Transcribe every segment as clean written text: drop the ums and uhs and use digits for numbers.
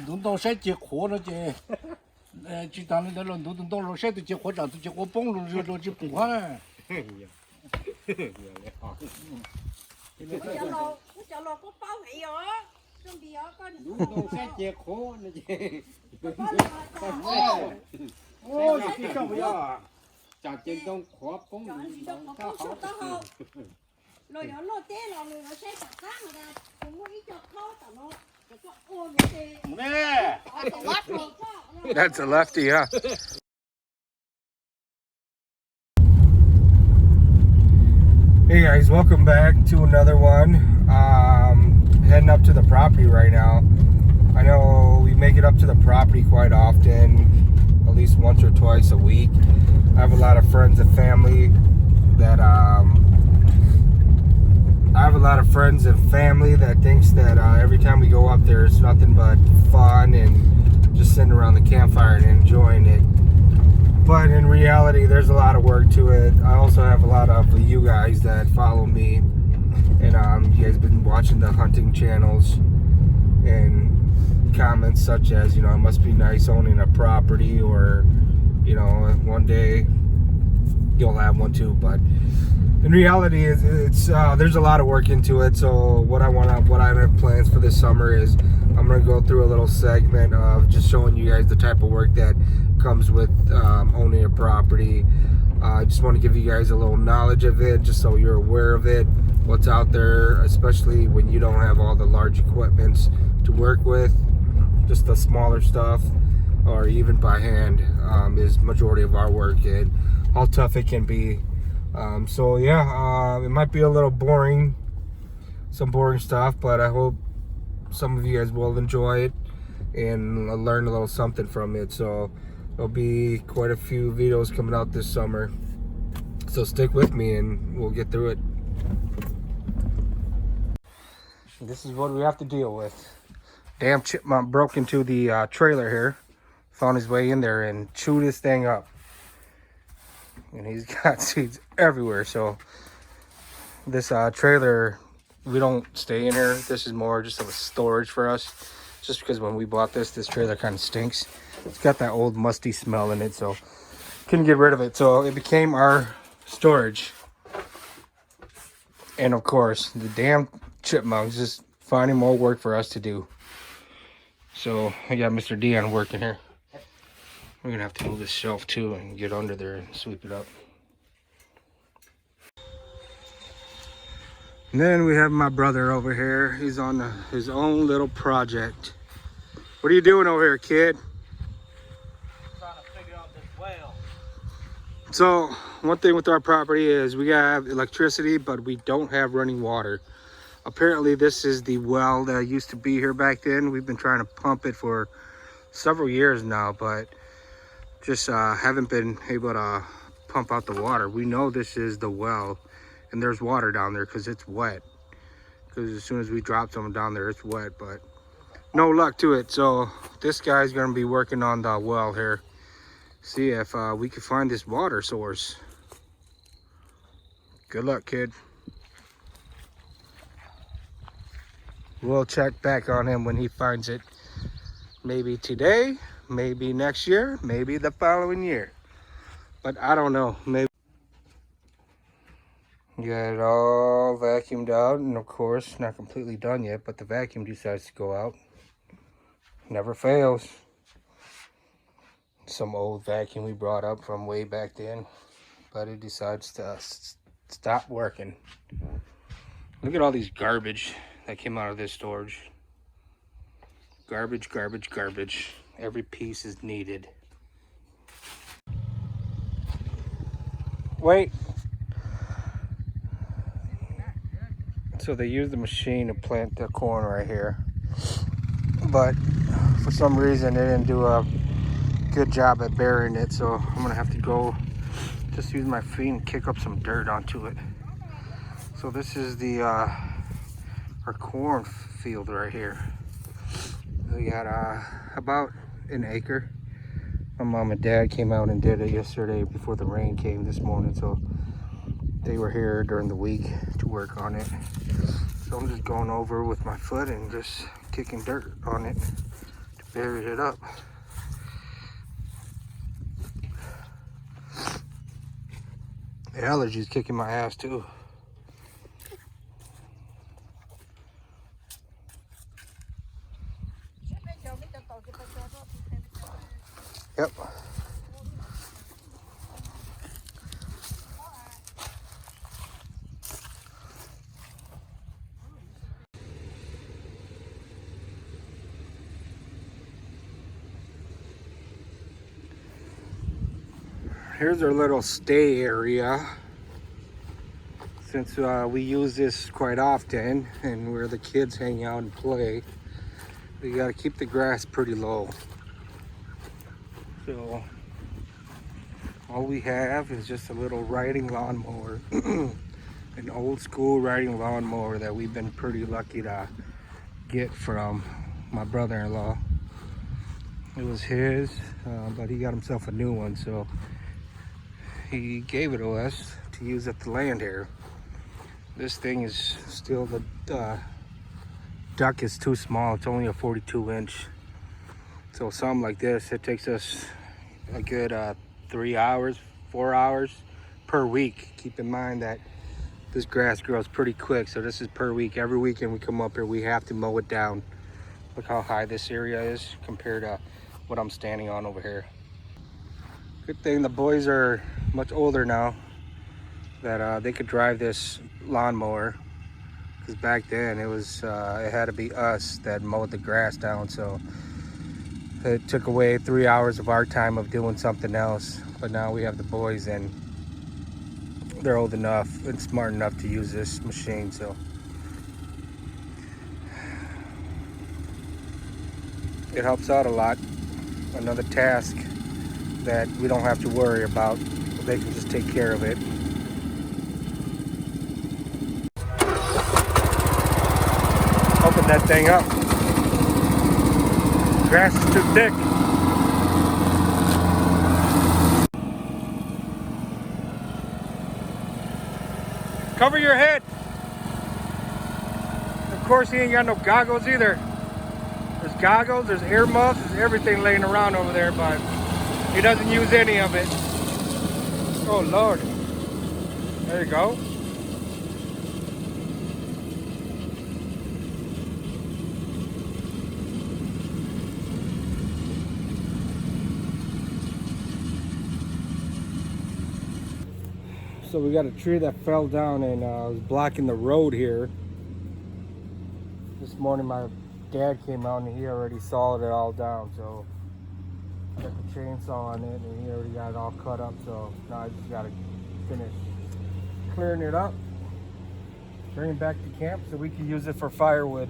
弄到晒结活了这，就当那了，弄到了晒都结活，这样子结活崩了就不管。我叫老公保卫哟，准备要搞你。弄晒结活那这。哦，这上不要啊。จากเจนต้องขอป้องrồi đó lột té rồi nó sẽ chặt khác mà ra cũng có ít chọc khó tao nó cho ôm cái That's a lefty, huh? Hey guys, welcome back to another one. Heading up to the property right now. I know we make it up to the property quite often, at least once or twice a week. I have a lot of friends and family that thinks that every time we go up there, it's nothing but fun and just sitting around the campfire and enjoying it. But in reality, there's a lot of work to it. I also have a lot of you guys that follow me, and you guys have been watching the hunting channels and comments such as, it must be nice owning a property, or one day you'll have one too. But in reality, it's there's a lot of work into it. So what I have plans for this summer is I'm gonna go through a little segment of just showing you guys the type of work that comes with owning a property. I just want to give you guys a little knowledge of it, just so you're aware of it, what's out there, especially when you don't have all the large equipments to work with. Just the smaller stuff, or even by hand, is majority of our work, and how tough it can be. So yeah, it might be a little boring, some boring stuff, but I hope some of you guys will enjoy it and learn a little something from it. So there'll be quite a few videos coming out this summer, so stick with me and we'll get through it. This is what we have to deal with. Damn chipmunk broke into the trailer here, found his way in there and chewed this thing up. And he's got seeds everywhere. So this trailer, we don't stay in here. This is more just of a storage for us, just because when we bought this trailer kind of stinks. It's got that old musty smell in it, so couldn't get rid of it. So it became our storage. And of course, the damn chipmunks just finding more work for us to do. So I got Mr. Dion working here. We're gonna have to move this shelf too and get under there and sweep it up. And then we have my brother over here. He's on his own little project. What are you doing over here, kid? Trying to figure out this well. So one thing with our property is we have electricity, but we don't have running water. Apparently this is the well that used to be here back then. We've been trying to pump it for several years now, but just haven't been able to pump out the water. We know this is the well, and there's water down there because it's wet. Because as soon as we drop something down there, it's wet, but no luck to it. So this guy's gonna be working on the well here. See if we can find this water source. Good luck, kid. We'll check back on him when he finds it. Maybe today, maybe next year, maybe the following year. But I don't know, maybe. Got it all vacuumed out, and of course, not completely done yet, but the vacuum decides to go out. Never fails. Some old vacuum we brought up from way back then, but it decides to stop working. Look at all these garbage that came out of this storage. Garbage, garbage, garbage. Every piece is needed. Wait. So they used the machine to plant the corn right here, but for some reason they didn't do a good job at burying it, so I'm gonna have to go just use my feet and kick up some dirt onto it. So this is the our corn field right here. We got about an acre. My mom and dad came out and did it yesterday before the rain came this morning, so they were here during the week to work on it. So I'm just going over with my foot and just kicking dirt on it to buried it up. The allergies kicking my ass too. Yep. Here's our little stay area. Since we use this quite often and where the kids hang out and play, we got to keep the grass pretty low. So all we have is just a little riding lawnmower, an old school riding lawnmower that we've been pretty lucky to get from my brother-in-law. It was his, but he got himself a new one, so he gave it to us to use at the land here. This thing is still, the duck is too small. It's only a 42-inch. So something like this, it takes us a good 3 hours, 4 hours per week. Keep in mind that this grass grows pretty quick, so this is per week. Every weekend we come up here, we have to mow it down. Look how high this area is compared to what I'm standing on over here. Good thing the boys are much older now, that they could drive this lawnmower, because back then it had to be us that mowed the grass down, so it took away 3 hours of our time of doing something else. But now we have the boys and they're old enough and smart enough to use this machine, so it helps out a lot. Another task that we don't have to worry about. They can just take care of it. Open that thing up. Grass is too thick. Cover your head. Of course, he ain't got no goggles either. There's goggles, there's earmuffs, there's everything laying around over there, but he doesn't use any of it. Oh Lord. There you go. So we got a tree that fell down and was blocking the road here. This morning my dad came out and he already sawed it all down, so I got the chainsaw on it and he already got it all cut up, so now I just gotta finish clearing it up, bring it back to camp so we can use it for firewood.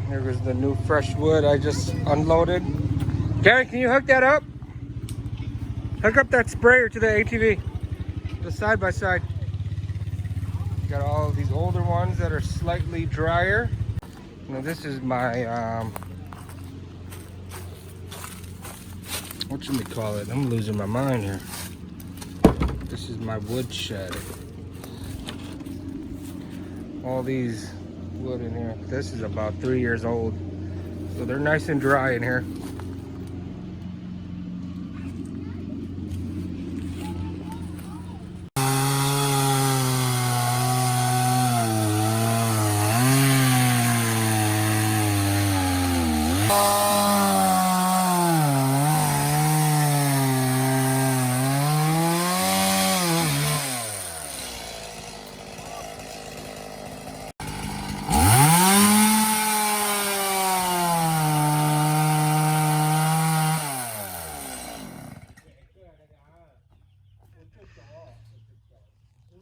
There was the new fresh wood I just unloaded. Gary, can you hook that up? Hook up that sprayer to the ATV, the side by side. Got all of these older ones that are slightly drier. Now this is my, what should we call it? I'm losing my mind here. This is my wood shed. All these wood in here. This is about 3 years old, so they're nice and dry in here.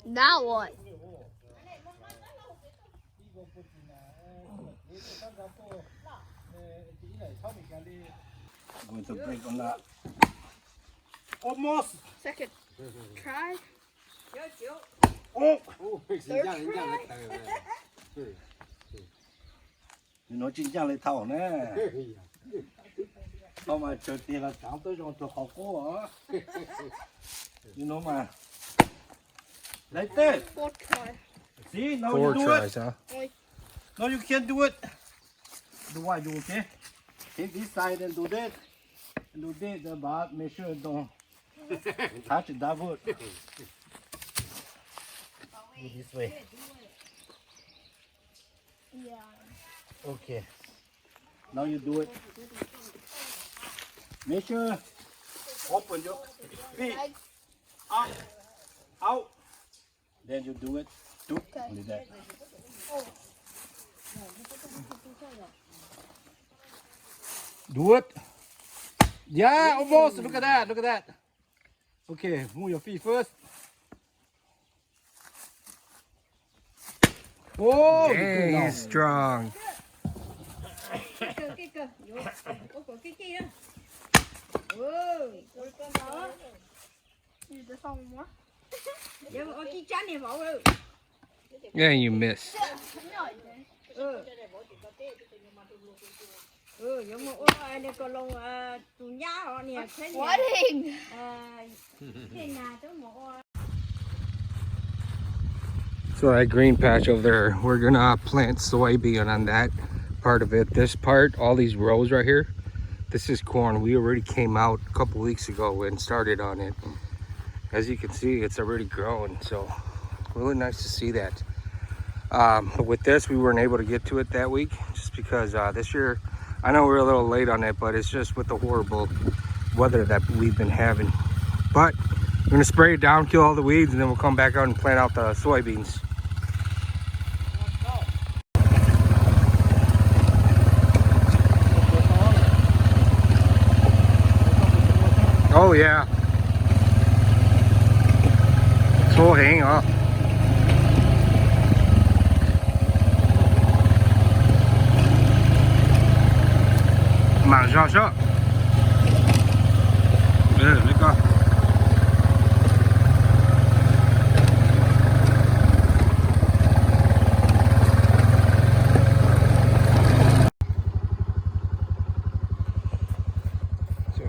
Now what? Going to break on that. Almost. Second try. Oh. Ô, xin chào, xin chào. Nó chính ra lấy thảo nè. Sao mà chờ tiền là sáng tới rồi tôi học cô hả? Nó mà. Lấy tên. Fourth try. See, now 4 you do tries, it. huh? Now you can do it. Do I do okay? Take this side and do that. And do that, but make sure don't touch that wood. Do this way. Yeah. Okay. Now you do it. Make sure open your feet up, out. Then you do it. Do only that. Do it. Yeah, almost. Look at that. Look at that. Okay, move your feet first. Oh, you're good Dang, now. he's strong. cái cơ vô của cái kia đó Use the phone more. giờ mà có chi chắn này bỏ rồi Yeah, you missed. No, I didn't. giờ mà ai này còn lông tụ nhá họ nè thế nè Wedding. thế nào tới một So that green patch over there, we're gonna plant soybean on that part of it. This part, all these rows right here, this is corn. We already came out a couple weeks ago and started on it. As you can see, it's already growing, so really nice to see that. But with this, we weren't able to get to it that week just because this year, I know we're a little late on it, but it's just with the horrible weather that we've been having. But we're gonna spray it down, kill all the weeds, and then we'll come back out and plant out the soybeans. Oh yeah. So hang up. Mà ra sợ. Let's go.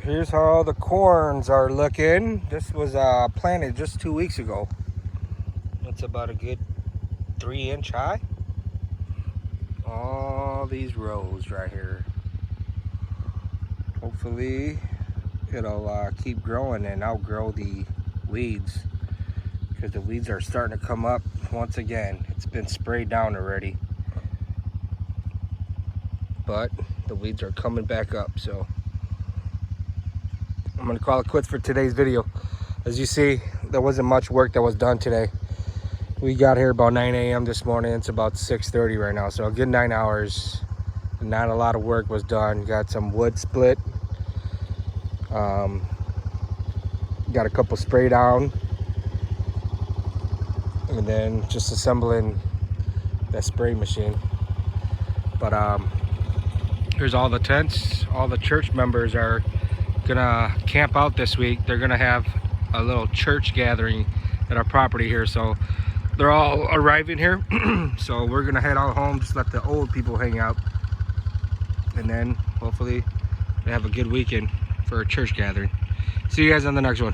Here's how the corns are looking. This was planted just 2 weeks ago. That's about a good 3-inch high. All these rows right here. Hopefully it'll keep growing and outgrow the weeds, because the weeds are starting to come up once again. It's been sprayed down already, but the weeds are coming back up, so I'm gonna call it quits for today's video. As you see, there wasn't much work that was done today. We got here about 9 a.m. this morning. It's about 6:30 right now, so a good 9 hours. Not a lot of work was done. Got some wood split. Got a couple spray down. And then just assembling that spray machine. But here's all the tents. All the church members are gonna camp out this week. They're gonna have a little church gathering at our property here, so they're all arriving here. So we're gonna head out home, just let the old people hang out, and then hopefully they have a good weekend for a church gathering. See you guys on the next one.